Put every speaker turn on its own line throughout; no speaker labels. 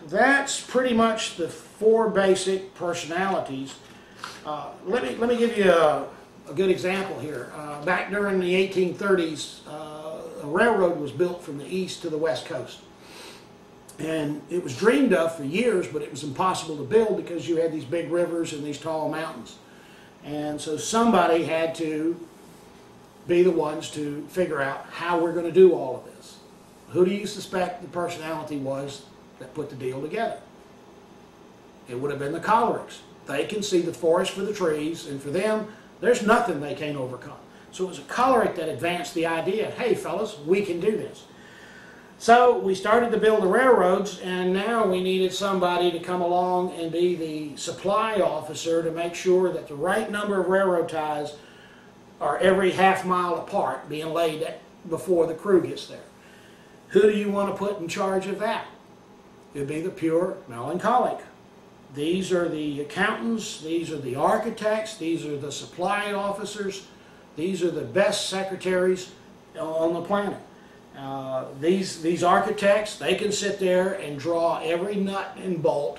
that's pretty much the 4 basic personalities. Let me give you a good example here. Back during the 1830s, a railroad was built from the east to the west coast. And it was dreamed of for years, but it was impossible to build because you had these big rivers and these tall mountains. And so somebody had to be the ones to figure out how we're going to do all of this. Who do you suspect the personality was that put the deal together? It would have been the Cholerics. They can see the forest for the trees, and for them, there's nothing they can't overcome. So it was a Choleric that advanced the idea, hey fellas, we can do this. So we started to build the railroads, and now we needed somebody to come along and be the supply officer to make sure that the right number of railroad ties are every half-mile apart being laid before the crew gets there. Who do you want to put in charge of that? It would be the pure melancholic. These are the accountants, these are the architects, these are the supply officers, these are the best secretaries on the planet. These architects, they can sit there and draw every nut and bolt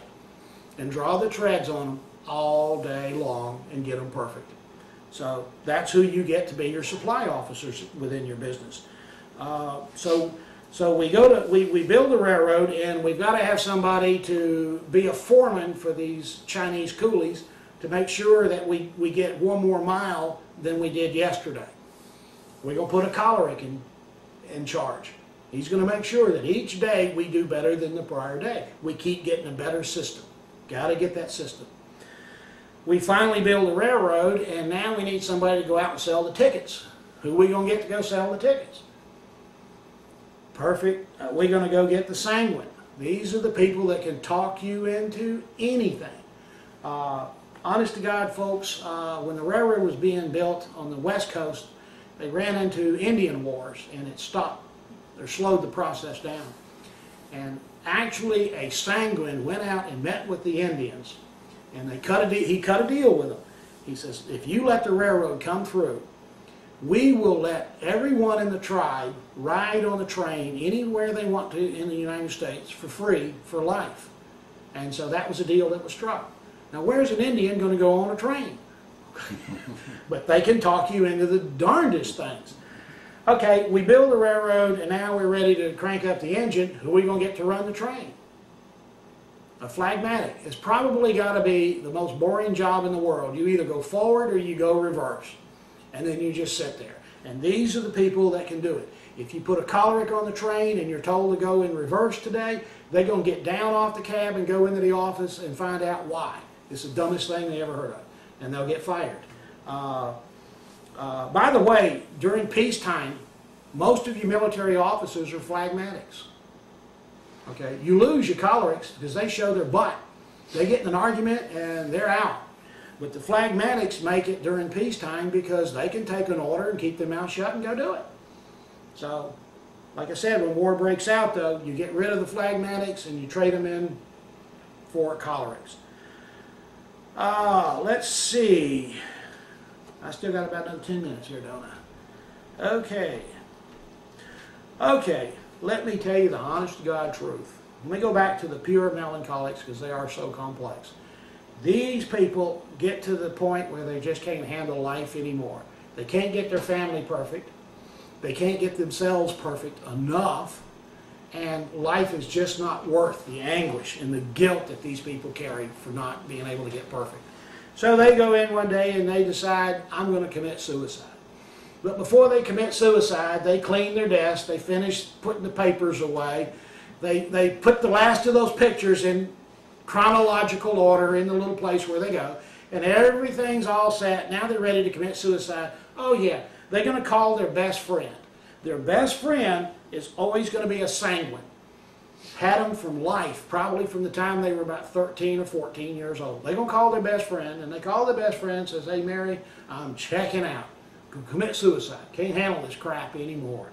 and draw the treads on them all day long and get them perfect. So that's who you get to be your supply officers within your business. So we build the railroad, and we've got to have somebody to be a foreman for these Chinese coolies to make sure that we get 1 more mile than we did yesterday. We're going to put a Choleric in charge. He's going to make sure that each day we do better than the prior day. We keep getting a better system. Got to get that system. We finally build the railroad, and now we need somebody to go out and sell the tickets. Who are we going to get to go sell the tickets? Perfect. We're going to go get the Sanguine. These are the people that can talk you into anything. Honest to God, folks, when the railroad was being built on the West Coast, they ran into Indian wars, and it stopped or slowed the process down. And actually, a Sanguine went out and met with the Indians, and he cut a deal with them. He says, if you let the railroad come through, we will let everyone in the tribe ride on the train anywhere they want to in the United States for free for life. And so that was a deal that was struck. Now, where's an Indian going to go on a train? But they can talk you into the darndest things. Okay, we build the railroad, and now we're ready to crank up the engine. Who are we going to get to run the train? A phlegmatic. It's probably got to be the most boring job in the world. You either go forward or you go reverse. And then you just sit there. And these are the people that can do it. If you put a Choleric on the train and you're told to go in reverse today, they're going to get down off the cab and go into the office and find out why. It's the dumbest thing they ever heard of. And they'll get fired. By the way, during peacetime, most of you military officers are phlegmatics. Okay, you lose your Cholerics because they show their butt. They get in an argument and they're out. But the phlegmatics make it during peacetime because they can take an order and keep their mouth shut and go do it. So, like I said, when war breaks out, though, you get rid of the phlegmatics and you trade them in for Cholerics. Let's see. I still got about another 10 minutes here, don't I? Okay. Okay, let me tell you the honest to God truth. Let me go back to the pure melancholics because they are so complex. These people get to the point where they just can't handle life anymore. They can't get their family perfect. They can't get themselves perfect enough. And life is just not worth the anguish and the guilt that these people carry for not being able to get perfect. So they go in one day and they decide, I'm going to commit suicide. But before they commit suicide, they clean their desk, they finish putting the papers away, they put the last of those pictures in chronological order in the little place where they go, and everything's all set. Now they're ready to commit suicide. Oh yeah, they're going to call their best friend. Their best friend is always going to be a Sanguine. Had them from life, probably from the time they were about 13 or 14 years old. They're going to call their best friend, and they call their best friend and says, hey Mary, I'm checking out. Commit suicide. Can't handle this crap anymore.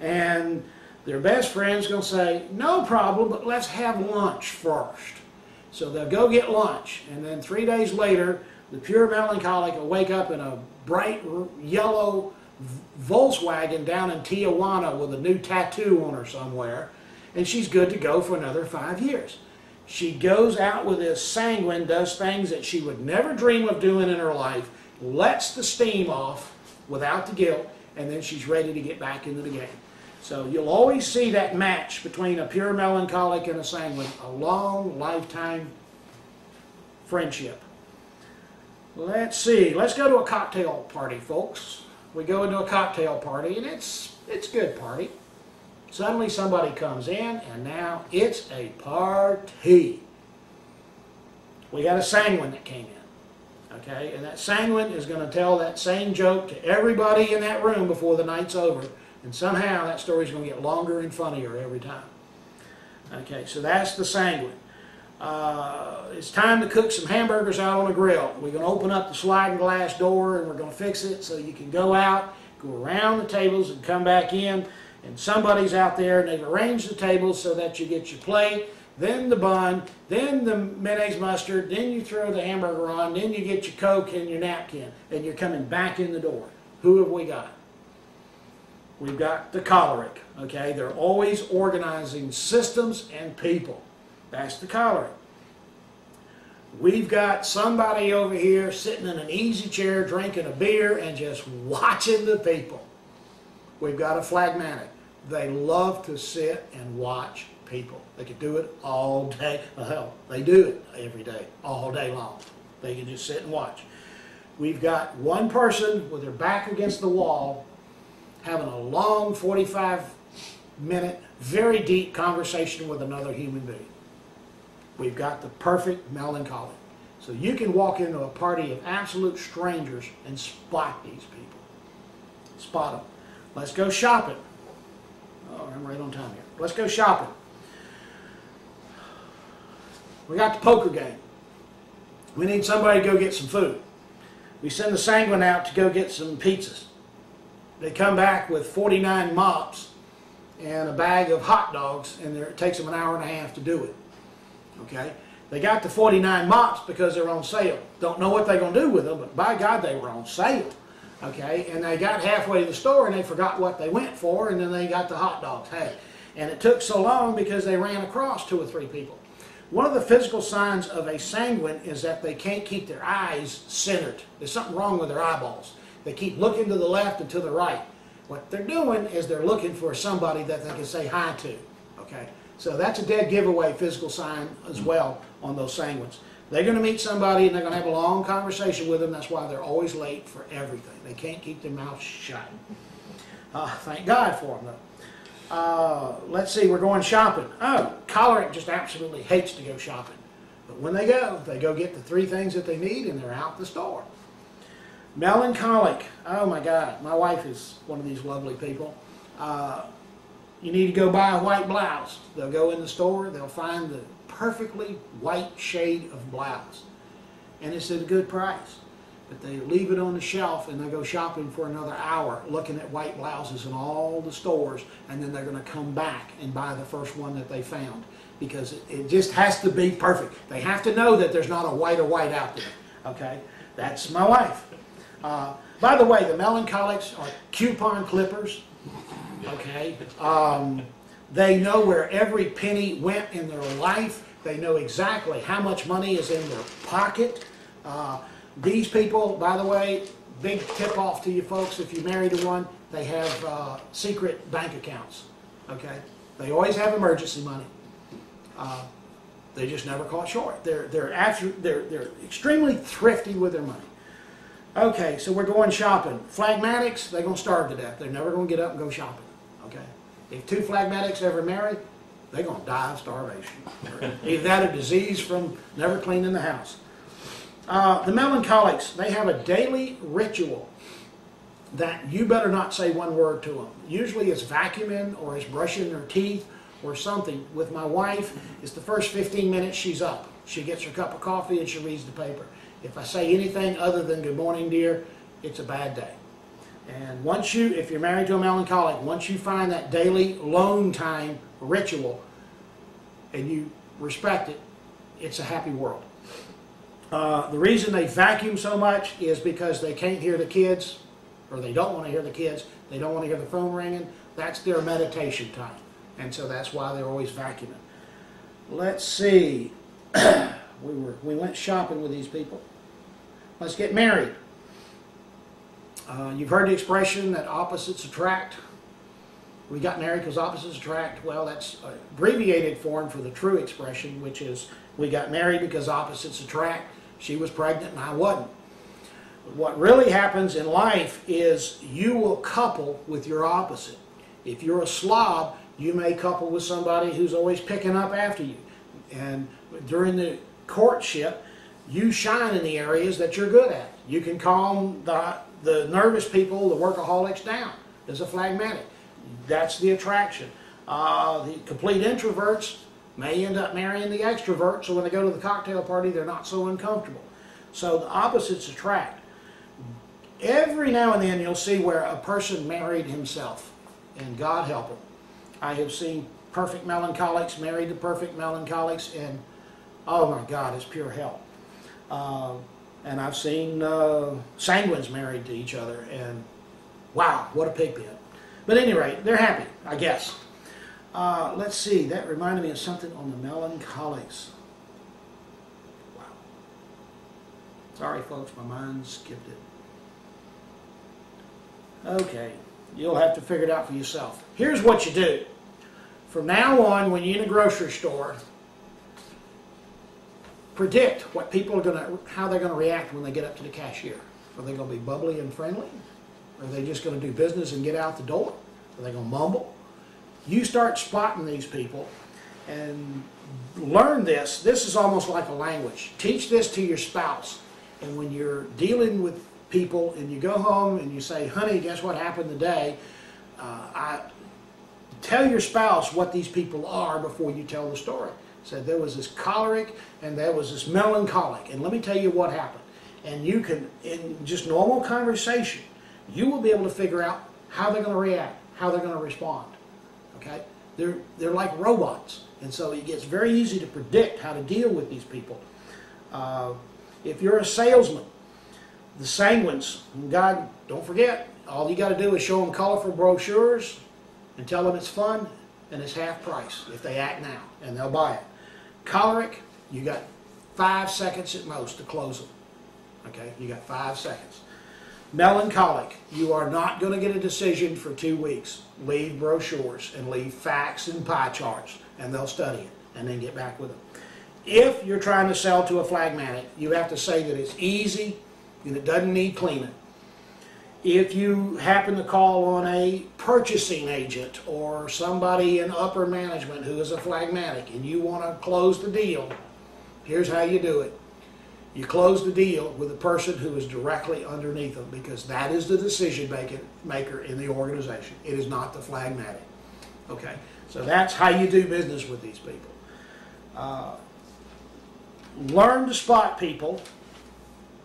And their best friend's going to say, no problem, but let's have lunch first. So they'll go get lunch, and then 3 days later, the pure melancholic will wake up in a bright yellow Volkswagen down in Tijuana with a new tattoo on her somewhere, and she's good to go for another 5 years. She goes out with this sanguine, does things that she would never dream of doing in her life, lets the steam off without the guilt, and then she's ready to get back into the game. So you'll always see that match between a pure melancholic and a sanguine, a long lifetime friendship. Let's see, let's go to a cocktail party, folks. We go into a cocktail party, and it's a good party. Suddenly somebody comes in, and now it's a party. We got a sanguine that came in, okay? And that sanguine is going to tell that same joke to everybody in that room before the night's over. And somehow that story's going to get longer and funnier every time. Okay, so that's the sanguine. It's time to cook some hamburgers out on a grill. We're going to open up the sliding glass door, and we're going to fix it so you can go out, go around the tables, and come back in. And somebody's out there, and they've arranged the tables so that you get your plate, then the bun, then the mayonnaise mustard, then you throw the hamburger on, then you get your Coke and your napkin, and you're coming back in the door. Who have we got? We've got the choleric, okay? They're always organizing systems and people. That's the choleric. We've got somebody over here sitting in an easy chair drinking a beer and just watching the people. We've got a phlegmatic. They love to sit and watch people. They could do it all day. Well, hell, they do it every day, all day long. They can just sit and watch. We've got one person with their back against the wall having a long 45-minute, very deep conversation with another human being. We've got the perfect melancholy. So you can walk into a party of absolute strangers and spot these people. Spot them. Let's go shopping. Oh, I'm right on time here. Let's go shopping. We got the poker game. We need somebody to go get some food. We send the sanguine out to go get some pizzas. They come back with 49 mops and a bag of hot dogs, and it takes them an hour and a half to do it. Okay? They got the 49 mops because they're on sale. Don't know what they're going to do with them, but by God, they were on sale. Okay? And they got halfway to the store, and they forgot what they went for, and then they got the hot dogs. Hey, and it took so long because they ran across 2 or 3 people. One of the physical signs of a sanguine is that they can't keep their eyes centered. There's something wrong with their eyeballs. They keep looking to the left and to the right. What they're doing is they're looking for somebody that they can say hi to. Okay? So that's a dead giveaway physical sign as well on those sanguines. They're going to meet somebody and they're going to have a long conversation with them. That's why they're always late for everything. They can't keep their mouth shut. Thank God for them, though. Let's see, we're going shopping. Oh, choleric just absolutely hates to go shopping. But when they go get the 3 things that they need and they're out the store. Melancholic. Oh my God, my wife is one of these lovely people. You need to go buy a white blouse. They'll go in the store, they'll find the perfectly white shade of blouse. And it's at a good price. But they leave it on the shelf and they go shopping for another hour looking at white blouses in all the stores, and then they're going to come back and buy the first one that they found because it just has to be perfect. They have to know that there's not a white out there. Okay? That's my wife. By the way, the melancholics are coupon clippers. Okay? They know where every penny went in their life. They know exactly how much money is in their pocket. These people, by the way, big tip-off to you folks, if you're married to one, they have secret bank accounts. Okay? They always have emergency money. They just never caught short. They're extremely thrifty with their money. Okay, so we're going shopping. Phlegmatics, they're going to starve to death. They're never going to get up and go shopping. Okay? If 2 phlegmatics ever marry, they're going to die of starvation. Either that or disease from never cleaning the house. The melancholics, they have a daily ritual that you better not say one word to them. Usually it's vacuuming or it's brushing their teeth or something. With my wife, it's the first 15 minutes she's up. She gets her cup of coffee and she reads the paper. If I say anything other than good morning, dear, it's a bad day. And once you, if you're married to a melancholic, once you find that daily alone time ritual and you respect it, it's a happy world. The reason they vacuum so much is because they can't hear the kids, or they don't want to hear the kids. They don't want to hear the phone ringing. That's their meditation time. And so that's why they're always vacuuming. Let's see. We went shopping with these people. Let's get married. You've heard the expression that opposites attract. We got married because opposites attract. Well, that's an abbreviated form for the true expression, which is we got married because opposites attract. She was pregnant and I wasn't. What really happens in life is you will couple with your opposite. If you're a slob, you may couple with somebody who's always picking up after you. And during the courtship, you shine in the areas that you're good at. You can calm the nervous people, the workaholics down. There's a phlegmatic. That's the attraction. The complete introverts may end up marrying the extrovert, so when they go to the cocktail party, they're not so uncomfortable. So the opposites attract. Every now and then you'll see where a person married himself, and God help him. I have seen perfect melancholics married to perfect melancholics, and oh my God, it's pure hell. And I've seen sanguines married to each other, and wow, what a pig pen. But at any rate, they're happy, I guess. Let's see, that reminded me of something on the melancholics. Wow. Sorry folks, my mind skipped it. Okay, you'll have to figure it out for yourself. Here's what you do. From now on, when you're in a grocery store, predict what people are how they're going to react when they get up to the cashier. Are they going to be bubbly and friendly? Are they just going to do business and get out the door? Are they going to mumble? You start spotting these people and learn this. This is almost like a language. Teach this to your spouse. And when you're dealing with people and you go home and you say, honey, guess what happened today? Tell your spouse what these people are before you tell the story. Said there was this choleric and there was this melancholic, and let me tell you what happened. And you can, in just normal conversation, you will be able to figure out how they're going to react, how they're going to respond. Okay? They're like robots, and so it gets very easy to predict how to deal with these people. If you're a salesman, the sanguines, God, don't forget, all you got to do is show them colorful brochures and tell them it's fun and it's half price if they act now, and they'll buy it. Choleric, you got 5 seconds at most to close them. Okay, you got 5 seconds. Melancholic, you are not going to get a decision for 2 weeks. Leave brochures and leave facts and pie charts, and they'll study it and then get back with them. If you're trying to sell to a phlegmatic, you have to say that it's easy and it doesn't need cleaning. If you happen to call on a purchasing agent or somebody in upper management who is a phlegmatic and you want to close the deal, here's how you do it. You close the deal with a person who is directly underneath them, because that is the decision maker in the organization. It is not the phlegmatic. Okay, so that's how you do business with these people. Learn to spot people,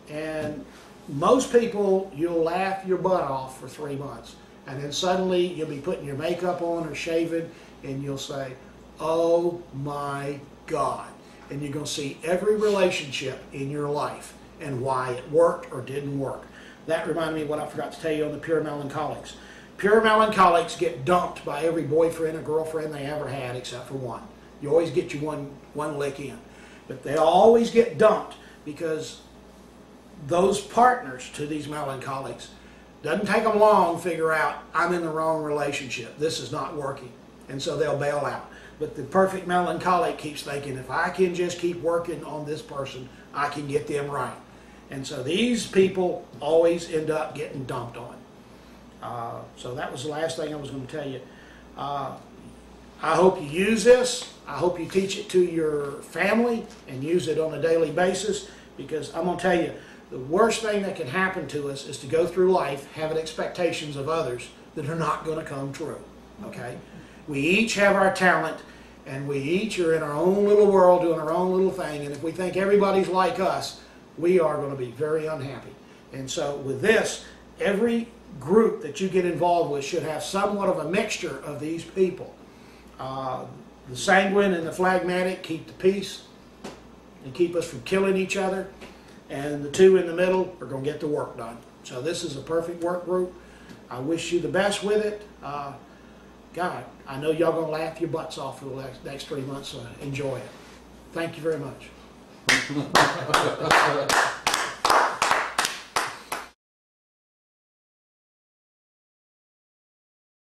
and most people, you'll laugh your butt off for 3 months, and then suddenly you'll be putting your makeup on or shaving, and you'll say, oh my God. And you're going to see every relationship in your life and why it worked or didn't work. That reminded me of what I forgot to tell you on the pure melancholics. Pure melancholics get dumped by every boyfriend or girlfriend they ever had except for one. You always get your one lick in. But they always get dumped because those partners to these melancholics, doesn't take them long to figure out, I'm in the wrong relationship. This is not working. And so they'll bail out. But the perfect melancholic keeps thinking, if I can just keep working on this person, I can get them right. And so these people always end up getting dumped on. So that was the last thing I was going to tell you. I hope you use this. I hope you teach it to your family and use it on a daily basis, because I'm going to tell you, the worst thing that can happen to us is to go through life having expectations of others that are not going to come true. Okay? We each have our talent, and we each are in our own little world doing our own little thing, and if we think everybody's like us, we are going to be very unhappy. And so with this, every group that you get involved with should have somewhat of a mixture of these people. The sanguine and the phlegmatic keep the peace and keep us from killing each other, and the two in the middle are going to get the work done. So this is a perfect work group. I wish you the best with it. God, I know y'all gonna laugh your butts off for the next 3 months, so enjoy it. Thank you very much.